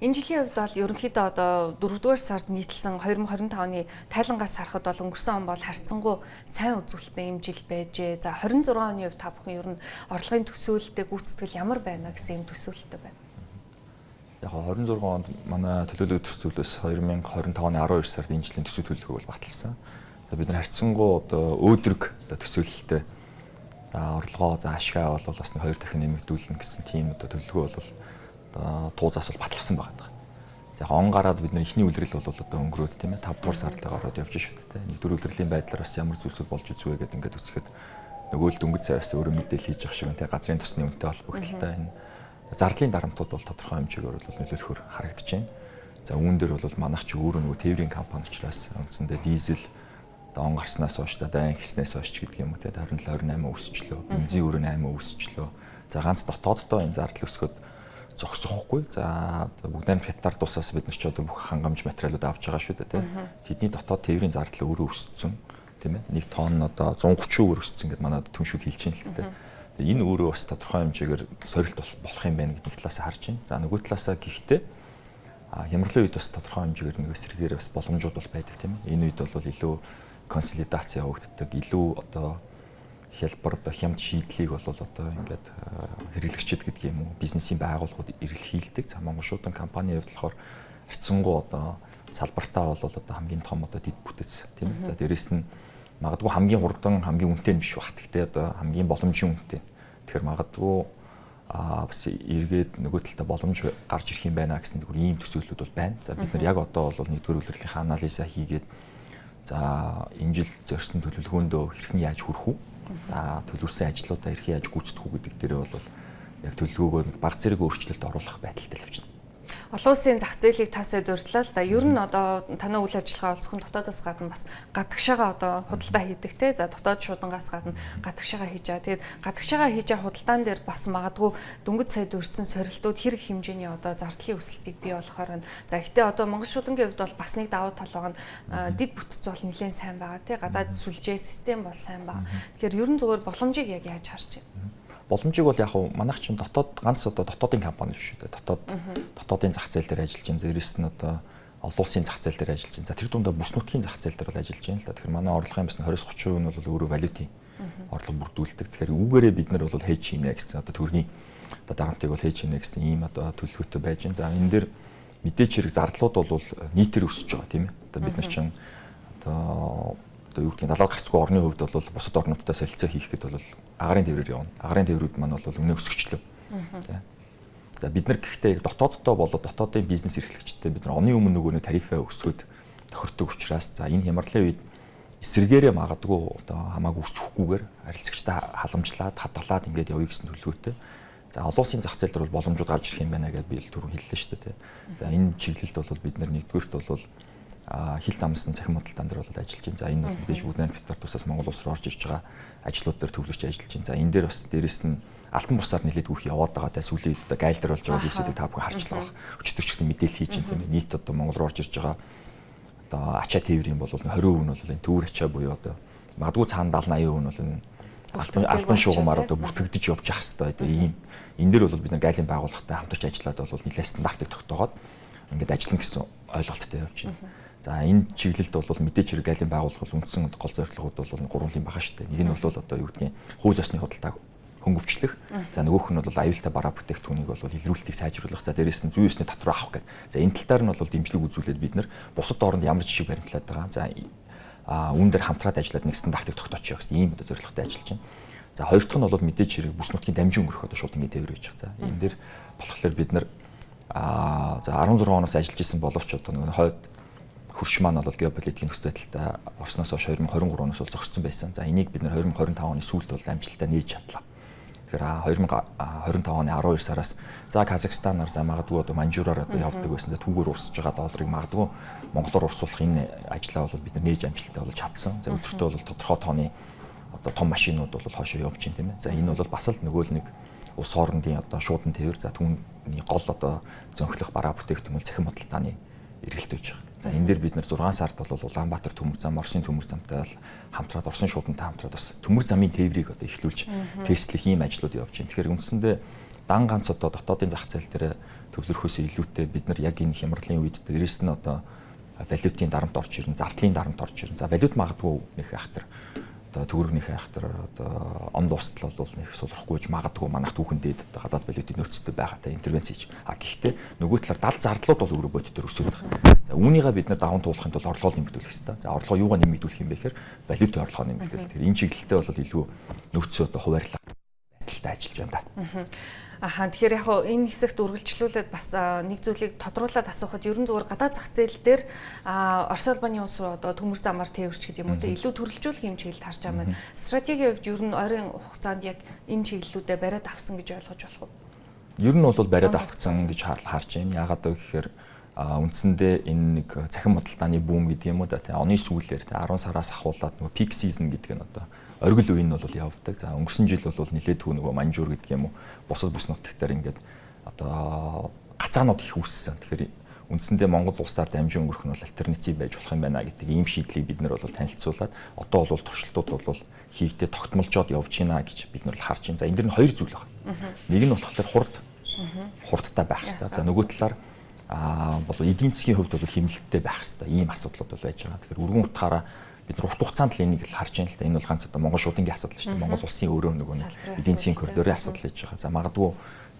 Энэ жилийн хувьд бол ерөнхийдөө одоо 4-р сард нийтэлсэн 2025 оны тайлангаас харахад бол өнгөрсөн он бол харьцангуй сайн үзүүлэлттэй юм жил байжээ. За 26 оны хувьд та бүхэн ер нь орлогын төсөөлөлтөд гүйцэтгэл ямар байна гэсэн юм төсөөлөлттэй байна. Яг 26 онд манай төлөөлөгч төсөөлөөс 2025 оны 12 сард энэ жилийн төсөв төлөвлөгөөг баталсан. За бид нар харьцангуй одоо өөдрөг төсөөлөлттэй орлогоо за ашгаа бол бас 2 дахин нэмэгдүүлнэ гэсэн тийм одоо төлөвлөгөө бол тууцаас бол баталсан байгаа. За яг он гараад бид нар ихний үлрэл бол одоо өнгөрөөд тийм ээ 5 дугаар сарлаа гараад явж шүү дээ. Нэгдүгээр үлрэлийн байдлаар бас ямар зүйлсүүд болж үзвэ гэдэг ингээд үзэхэд нөгөө л дөнгөж саяас өөрөө мэдээлэл хийж явах шиг тийм газрын тосны үнэтэй холбогдолтой энэ зардлын дарамтууд бол тодорхой хэмжээгээр бол нөлөөлөхөөр харагдаж байна. За үүн дээр бол манайх ч өөрөө нөгөө тээврийн компани учраас үндсэндээ дизель одоо он гарснаас хойш дайн хийснээс хойш гэдэг юм уу тийм 27-28 өсчлөө. Бензин өөрөө 8 өсчлөө. За ганц дотооддоо энэ зардал өсгөд зогсохгүй. За бүгдээр хятад тусаас бид нар ч одоо бүх хангамж материалууд авч байгаа шүү дээ тийм. Тэдний дотоод тээврийн зардал өөрөө өссөн тийм ээ. Нэг тонн одоо 130-оор өссөн гэдээ манайд түншүүд хэлж байна л дээ. Тэгээ энэ өөрөө бас тодорхой хэмжээгээр сорилт болох юм байна гэдэг талаас харж байна. За нөгөө талаасаа гэхдээ хямралын үед бас тодорхой хэмжээгээр нэг эсрэгээр бас боломжууд бол байдаг тийм ээ. Энэ үед бол илүү консолидац явагддаг, илүү одоо хялбар одоо хямд шийдлийг бол одоо ингээд хэрэглэгчид гэдэг юм уу бизнесийн байгууллагууд эрэлхийлдэг. За Монгол шуудан компани хувьд болохоор харьцангуй одоо салбартаа бол одоо хамгийн том одоо дэд бүтэц тийм ээ. За дээрэс нь магадгүй хамгийн хурдан хамгийн үнэтэй биш бах. Гэхдээ одоо хамгийн боломжийн үнэтэй. Тэгэхээр магадгүй бас эргээд нөгөө талдаа боломж гарч ирэх юм байна гэсэн ийм төсөөллүүд бол байна. За бид нар яг одоо бол нэгдүгээр үлрэлийнхаа анализаа хийгээд за энэ жил зорьсон төлөвлөгөөндөө хэрхэн яаж хүрэх үү? За төлөвлөсөн ажлуудаа хэрхэн яаж гүйцэтгэх үү гэдэг дээрээ бол яг төлөвлөгөөгөө баг зэрэг өөрчлөлт оруулах байдалтай л явчихна. Олон улсын зах зээлийг тасаа дурдлаа л да. Ер нь одоо танай үйл ажиллагаа бол зөвхөн дотоодоос гадна бас гадагшаага одоо худалдаа хийдэг те. За дотоод шуудангаас гадна гадагшаага хийж байгаа. Тэгээд гадагшаага хийж байгаа худалдаан дээр бас магадгүй дөнгөж сая дурдсан сорилтууд хэрэг хэмжээний одоо зардлын өсөлтийг бий болохоор байна. За гэхдээ одоо Монгол шуудангийн хувьд бол бас нэг давуу тал байгаа нь дид бүтц бол нэлээд сайн байгаа те. Гадаад сүлжээ систем бол сайн байгаа. Тэгэхээр ер нь зөвхөн боломжийг яг яаж харж байна? Боломжийг бол яг манайх чинь дотоод ганц одоо дотоодын компани биш шүү дээ. Дотоодын зах зээл дээр ажиллаж байна. Зэрэс нь одоо олон улсын зах зээл дээр ажиллаж байна. За тэр дундаа бүс нутгийн зах зээл дээр бол ажиллаж байна л да. Тэгэхээр манай орлогын бас 20-30% нь бол өөрөө валютын орлого бүрдүүлдэг. Тэгэхээр үүгээрээ бид нар бол хедж хийнэ гэсэн одоо төгрөгийн одоо дарамтыг бол хедж хийнэ гэсэн ийм одоо төлөвлөгөөтэй байж байна. За энэ дээр мэдээч хэрэг зардлууд бол нийтээр өсөж байгаа тийм ээ. Одоо бид нар чинь одоо юу гэдгийг далаад гарцгүй орны хувьд бол бусад орнуудтай солилцоо хийх гэдэг бол агарын тээврээр явна. Агарын тээврүүд маань бол өнөө өсгөчлөө. За бид нар гэхдээ дотооддоо болоод дотоодын бизнес эрхлэгчтэй бид нар оны өмнө нөгөө тарифаа өсгөөд тохирдог учраас за энэ хямралын үед эсэргээрээ магадгүй одоо хамаагүй өсөхгүйгээр харилцагчтай халамжлаад хадгалаад ингээд явъя гэсэн төлөвлөгөөтэй. За олон улсын зах зээл дээр бол боломжууд гарч ирэх юм байна гэдээ би л түрүү хэллээ шүү дээ. За энэ чиглэлд бол бид нар нэгдүгээрт бол хил дамсан цахим худалдаан дээр бол ажиллаж байна. За энэ бол мэдээж бүгд битэр тусаас Монгол улс руу орж ирж байгаа ажлууд дээр төвлөрч ажиллаж байна. За энэ дээр бас дээрэс нь алтан бусаар нэлээд үх яваад байгаа даа сүүлийн үед гайлдар болж байгаа зүйлсүүдийг та бүхэн харчлаа баг. Өчтөр ч гэсэн мэдээлэл хийж байна тийм ээ. Нийт одоо Монгол руу орж ирж байгаа одоо ачаа тээврийн бол 20% нь бол энэ төвөр ачаа буюу одоо магадгүй цаана 70-80% нь бол энэ алтан шугамаар одоо бүртгэгдэж явж явах хэрэгтэй. Одоо ийм энэ дээр бол бид нар гайлын байгууллагатай хамтарч ажиллаад бол нэлээд стандартыг тогтоогоод ингээд ажиллана гэсэн ойлголттой явж байна. За энэ чиглэлд бол мэдээж хэрэг гайлын байгууллага үндсэн гол зорилгууд бол гурван юм байгаа шүү дээ. Нэг нь бол одоо юу гэдгийг хууль ёсны худалдааг хөнгөвчлөх. За нөгөөх нь бол аюултай бараа бүтээгдэхүүнийг бол илрүүлэлтийг сайжруулах. За дээрээс нь зүйн ёсны татвар авах гэдэг. За энэ тал дээр нь бол дэмжлэг үзүүлээд бид нар бусад оронд ямар жишээ баримтлаад байгаа. За үүн дээр хамтраад ажиллаад нэг стандартыг тогтоочих гэсэн ийм одоо зорилготой ажиллаж байна. За хоёр дахь нь бол мэдээж хэрэг бүс нутгийн дамжин өнгөрөх одоо шууд ингэ тээвэр хийж байгаа. За энэ дээр болохоор бид нар за 16 оноос ажиллаж исэн боловч одоо нэг хойд хөрш маань бол геополитикийн төсөл байдалтай Оросноос хойш 2023 оноос бол зогссон байсан. За энийг бид нэр 2025 оны сүүлд бол амжилттай нээж чадлаа. Тэгэхээр 2025 оны 12 сараас за Казахстанаар за магадгүй одоо Манжураар одоо явдаг байсан. Түүгээр урсж байгаа долларыг магадгүй Монголоор урсуулах энэ ажлаа бол бид нээж амжилттай болж чадсан. За өдөртөө бол тодорхой тооны одоо том машинууд бол хоошоо явж байна тийм ээ. За энэ бол бас л нөгөө л нэг улс хоорондын одоо шуудан тээвэр за түүний гол одоо зөнхлөх бараа бүтээгдэхүүн цахим худалдааны эргэлт байж байгаа. За энэ дээр бид нар 6 сард бол Улаанбаатар төмөр зам, Оросын төмөр замтай бол хамтраад Оросын шуудантай хамтраад бас төмөр замын тээврийг одоо эхлүүлж тестлэх ийм ажлууд явж байна. Тэгэхээр үндсэндээ дан ганц одоо дотоодын зах зээл дээр төвлөрөхөөс илүүтэй бид нар яг энэ хямралын үед дээрээс нь одоо валютын дарамт орж ирнэ, зардлын дарамт орж ирнэ. За валют магадгүй нөх айхтар одоо төгрөгнийхээ айхтар одоо он дуустал бол нэх сулрахгүйж магадгүй манайх түүхэн дээд одоо гадаад валютын нөөцтэй байгаатай интервенц хийж. Гэхдээ нөгөө талаар 70 зардлууд бол өөрөө бодит төр өсөж байгаа. За үүнийгээ бид нар даван туулахын тулд орлогоо нэмэгдүүлэх хэрэгтэй. За орлогоо юугаар нэмэгдүүлэх юм бэ гэхээр валютын орлогоо нэмэгдүүлэх. Тэгэхээр энэ чиглэлтэй бол илүү нөөцөө одоо хуваарлаа байдалтай ажиллаж байна да. Тэгэхээр яг энэ хэсэгт үргэлжлүүлээд бас нэг зүйлийг тодруулаад асуухад ерөн зүгээр гадаад зах зээл дээр Орос улбаны улс руу одоо төмөр замаар тээвэрч гэдэг юм уу те илүү төрөлжүүлэх юм чиглэлд харж байгаа маань стратегийн хувьд ер нь ойрын хугацаанд яг энэ чиглэлүүдэд бариад авсан гэж ойлгож болох уу? Ер нь бол бариад авсан гэж харж байна. Яагаад гэвэл үндсэндээ энэ нэг цахим худалдааны бүүм гэдэг юм уу да те оны сүүлээр те 10 сараас ахуулаад нөгөө peak season гэдэг нь одоо оргил үе нь бол явдаг. За өнгөрсөн жил бол нэлээд түүнэг манжуур гэдэг юм уу бусад бүс нутагтаар ингээд одоо гацаанууд их үүссэн. Тэгэхээр үндсэндээ Монгол улсаар дамжин өнгөрөх нь бол альтернатив байж болох юм байна гэдэг ийм шийдлийг бид нар бол танилцуулаад одоо бол туршилтууд бол хийгдээ тогтмолжоод явж байна гэж бид нар харж байна. За энэ дэр нь хоёр зүйл байна. Нэг нь болохоор хурдтай байх хэрэгтэй. За нөгөө талаар бол эдийн засгийн хувьд бол хэмнэлттэй байх хэрэгтэй. Ийм асуудлууд бол байж байгаа. Тэгэхээр өргөн утгаараа бид нар урт хугацаанд л энийг л харж байна л да. Энэ бол ганц одоо Монгол шуудынгийн асуудал шүү дээ. Монгол улсын өөрөө нөгөө эдийн засгийн коридорын асуудал хийж байгаа. За магадгүй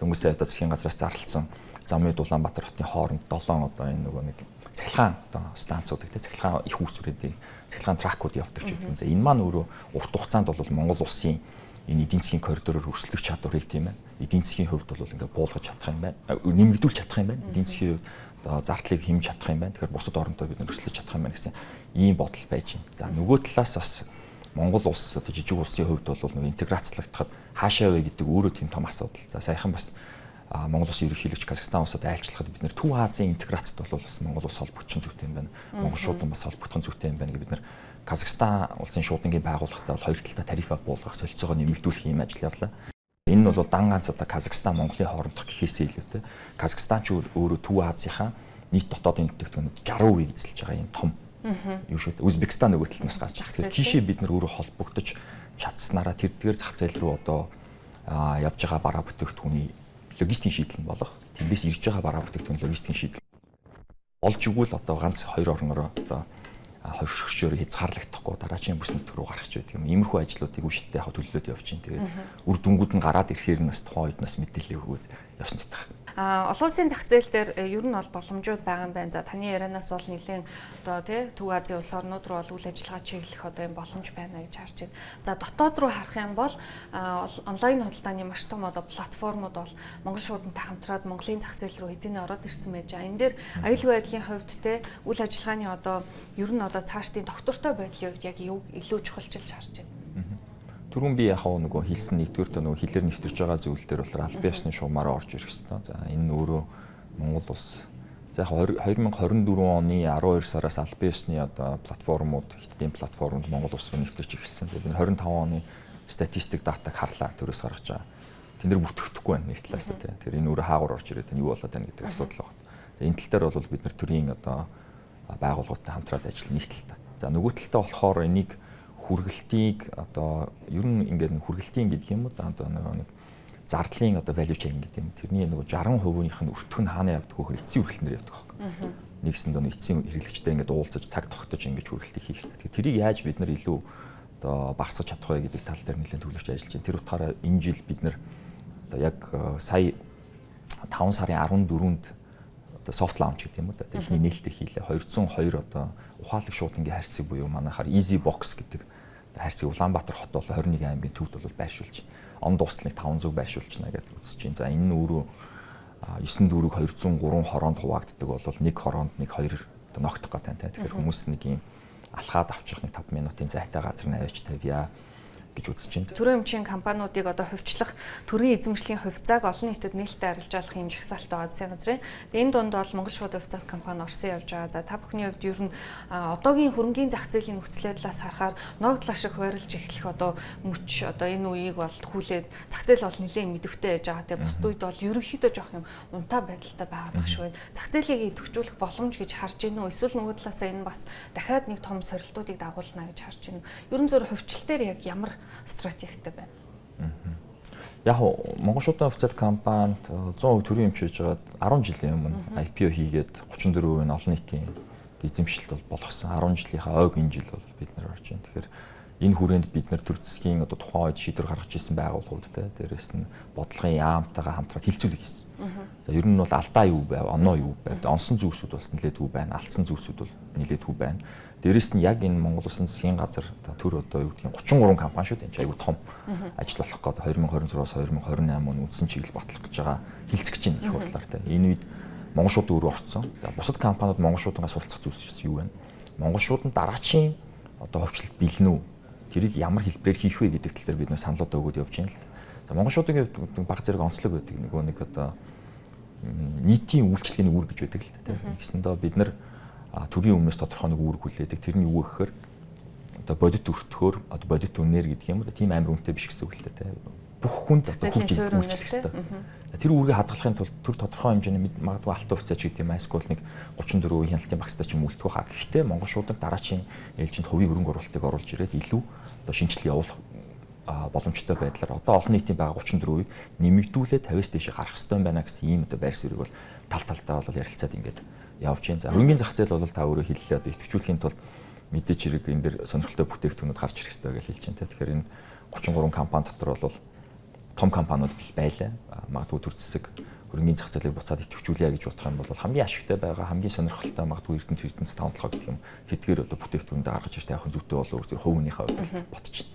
дөнгөж сая одоо засгийн газраас зарлалсан замын Улаанбаатар хотын хооронд 7 одоо энэ нөгөө нэг цахилгаан одоо станцууд гэдэг цахилгаан их үүсвэрүүдийн цахилгаан тракууд явдаг ч гэдэг юм. За энэ маань өөрөө урт хугацаанд бол Монгол улсын энэ эдийн засгийн коридороор өрсөлдөх чадварыг тийм ээ. Эдийн засгийн хувьд бол ингээд буулгаж чадах юм байна. Нэмэгдүүлж чадах юм байна. Эдийн засгийн хувьд зардлыг хэмж чадах юм байна. Тэгэхээр бусад оронтой бид нар өрсөлдөж чадах юм байна гэсэн ийм бодол байж байна. За нөгөө талаас бас Монгол улс одоо жижиг улсын хувьд бол нэг интеграцлагдахад хаашаа вэ гэдэг өөрөө тийм том асуудал. За саяхан бас Монгол улсын ерөнхийлөгч Казахстан улсад айлчлахад бид нар Төв Азийн интеграцид бол бас Монгол улс холбогдсон зүйтэй юм байна. Монгол шуудан бас холбогдсон зүйтэй юм байна гэж бид нар Казахстан улсын шуудангийн байгууллагатай бол хоёр талтай тарифа буулгах, солилцоогоо нэмэгдүүлэх юм ажил явлаа. Энэ нь бол дан ганц одоо Казахстан Монголын хоорондох гэхээсээ илүүтэй Казахстан ч өөрөө Төв Азийнхаа нийт дотоодын нутагт 60% эзэлж байгаа юм том юу шүү дээ. Узбекистан нөгөө талаас гарч байгаа. Тэгэхээр тийшээ бид нар өөрөө холбогдож чадсанараа тэрдгээр зах зээл рүү одоо явж байгаа бараа бүтээгдэхүүний логистикийн шийдэл нь болох. Тэндээс ирж байгаа бараа бүтээгдэхүүний логистикийн шийдэл олж өгвөл одоо ганц хоёр орнороо одоо хоршгчөөр хязгаарлагдахгүй дараагийн бүс нутг руу гарах ч байдаг юм. Иймэрхүү ажлуудыг үштэй яг төлөвлөд явж байна. Тэгээд үр дүнгууд нь гараад ирэхээр нь бас тухайн үед нас мэдээлэл өгөөд явсан ч таах. Олон улсын зах зээл дээр ер нь бол боломжууд байгаа юм байна. За таны ярианаас бол нэлээд одоо тий Төв Азийн улс орнууд руу бол үйл ажиллагаа чиглэх одоо юм боломж байна гэж харж байна. За дотоод руу харах юм бол онлайн худалдааны маш том одоо платформуд бол Монгол шуудантай хамтраад Монголын зах зээл рүү хэдийнэ ороод ирсэн байж байгаа. Энэ дээр аюулгүй байдлын хувьд те үйл ажиллагааны одоо ер нь одоо цаашдын доктортой байдлын хувьд яг юу илүү чухалчилж харж байна. Түрүүн би яг нөгөө хэлсэн нэгдүгээр нөгөө хилээр нэвтэрж байгаа зүйл дээр бол албан ёсны шугамаараа орж ирэх хэрэгтэй. За энэ өөрөө Монгол улс за 2024 оны 12 сараас албан ёсны одоо платформуд, хиттийн платформуд Монгол улс руу нэвтэрч эхэлсэн. Тэгээд 25 оны статистик датаг харлаа төрөөс гаргаж байгаа. Тэн дээр бүтгэхгүй байна нэг талаас тий. Тэгэхээр энэ өөрөө хаагур орж ирээд энэ юу болоод байна гэдэг асуудал байна. За энэ тал дээр бол бид нар төрийн одоо байгууллагуудтай хамтраад ажиллах нэг талтай. За нөгөө талтай болохоор энийг хүргэлтийг одоо ер нь ингээд хүргэлтийн гэдэг юм уу одоо нэг зардлын одоо value chain гэдэг юм. Тэрний нөгөө 60%-ийнх нь өртөх нь хаана явдаг вэ гэхээр эцсийн хүргэлтээр явдаг байхгүй. Нэгсэнд одоо эцсийн хэрэглэгчтэй ингээд уулзаж цаг тогтож ингээд хүргэлтийг хийх хэрэгтэй. Тэрийг яаж бид нар илүү одоо багасгах чадах вэ гэдэг тал дээр нэлээд төлөвлөж ажиллаж байна. Тэр утгаараа энэ жил бид нар одоо яг сая 5 сарын 14-нд одоо soft launch гэдэг юм уу да. Эхний нээлттэй хийлээ. 202 одоо ухаалаг шуудангийн харьцаг буюу манайхаар easy box гэдэг харьцаг Улаанбаатар хот бол 21 аймгийн төвд бол байршуулж он дуустал 500 байршуулж байна гэдэг үзэж байна. За энэ нь өөрөө 9 дүүрэг 203 хороонд хуваагддаг бол нэг хороонд нэг хоёр одоо ногдох гэдэг тийм. Тэгэхээр хүмүүс нэг юм алхаад авчих нэг 5 минутын зайтай газар нь аваач тавья гэж үзэж байна. Төрийн өмчийн компаниудыг одоо хувьчлах төрийн эзэмшлийн хувьцааг олон нийтэд нээлттэй арилжуулах юм жагсаалт байгаа засгийн газрын. Энэ дунд бол Монгол шууд хувьцаат компани орсон явж байгаа. За та бүхний хувьд ер нь одоогийн хөрөнгийн зах зээлийн нөхцөл байдлаас харахаар ногдлаа шиг хуваарлж эхлэх одоо мөч одоо энэ үеийг бол хүлээд зах зээл бол нэлээд мэдвэтэй байж байгаа. Тэгээ бусд үед бол ерөнхийдөө жоох юм унтаа байдалтай байгаа шүү. Зах зээлийг идэвхжүүлэх боломж гэж харж гинэ үү? Эсвэл нөгөө талаасаа энэ бас дахиад нэг том сорилтуудыг дагуулна гэж харж гинэ үү? Ерөн зөв хувьчлал дээр яг ямар стратегтэй байна. Яг Монголчуудын офицер компанид 100% төрийн эмч хийж байгаад 10 жилийн өмнө IPO хийгээд 34% нь олон нийтийн эзэмшилт бол болгосон. 10 жилийнхаа ойг энэ жил бол бид нар орж байна. Тэгэхээр энэ хүрээнд бид нар төр засгийн одоо тухайн үед шийдвэр гаргаж ирсэн байгууллагуудтай дээрээс нь бодлогын яамтайгаа хамтраад хилцүүлэг хийсэн. За ер нь бол алдаа юу байв, оноо юу байв, онсон зүйлсүүд бас нэлээдгүй байна, алдсан зүйлсүүд бол нэлээдгүй байна. Дээрээс нь яг энэ Монгол Улсын засгийн газар төр одоо юу гэдгийг 33 компани шүү дээ. Айгүй том ажил болох гээд 2026-аас 2028 он үндсэн чиглэл батлах гэж байгаа хилцэж чинь их хурлаар те. Энэ үед монголчууд өөрөө орцсон. За бусад компаниуд монголчуудаас суралцах зүйлс юу вэ? Монголчууд нь дараачийн одоо хөвчлөлт бэлнэ үү? Тэрийг ямар хэлбэрээр хийх вэ гэдэг тал дээр бид нэр саналуудаа өгөөд явж байна л да. За монголчуудын хувьд баг зэрэг онцлог байдаг. Нэг одоо нийтийн үйлчлэгийн үүрэг гэж байдаг л да. Тэгсэндээ бид нар төрийн өмнөөс тодорхой нэг үүрэг хүлээдэг. Тэр нь юу гэхээр одоо бодит өртгөөр одоо бодит үнээр гэдэг юм уу? Тийм амар үнэтэй биш гэсэн үг л да. Бүх хүнд одоо хүлж үйлчлэх хэрэгтэй. Тэр үүргийг хадгалахын тулд төр тодорхой хэмжээний магадгүй алт офицер ч гэдэг юм айскул нэг 34% хяналтын багцтай ч юм үлдэх хаа. Гэхдээ монголчуудад дараачийн ээлжинд хувийн хөрөнгө оруулалтыг оруулж ирээд илүү одоо шинжилгээ явуулах боломжтой байдлаар одоо олон нийтийн байгаа 34%-ийг нэмэгдүүлээд 50-аас дээш гарах хэрэгтэй байна гэсэн ийм одоо байр суурийг бол тал талдаа бол ярилцаад ингээд явж байна. За хөрөнгөний зах зээл бол та өөрөө хэллээ одоо идэвхжүүлэхийн тулд мэдээч хэрэг энэ дэр сонирхолтой бүтээгдэхүүнүүд гарч ирэх хэрэгтэй гэж хэлж байна. Тэгэхээр энэ 33 компани дотор бол том компаниуд байлаа. Магадгүй төр засаг хөрөнгөний зах зээлийг буцаад идэвхжүүлъя гэж бодох юм бол хамгийн ашигтай байгаа, хамгийн сонирхолтой магадгүй эрдэнэ хэрэгтэнц тавталгаа гэх юм. Тэдгээр одоо бүтээгдэхүүнээ гаргаж ирэх яахан зүйтэй болов уу зөв хувийнхаа хувьд бодчих.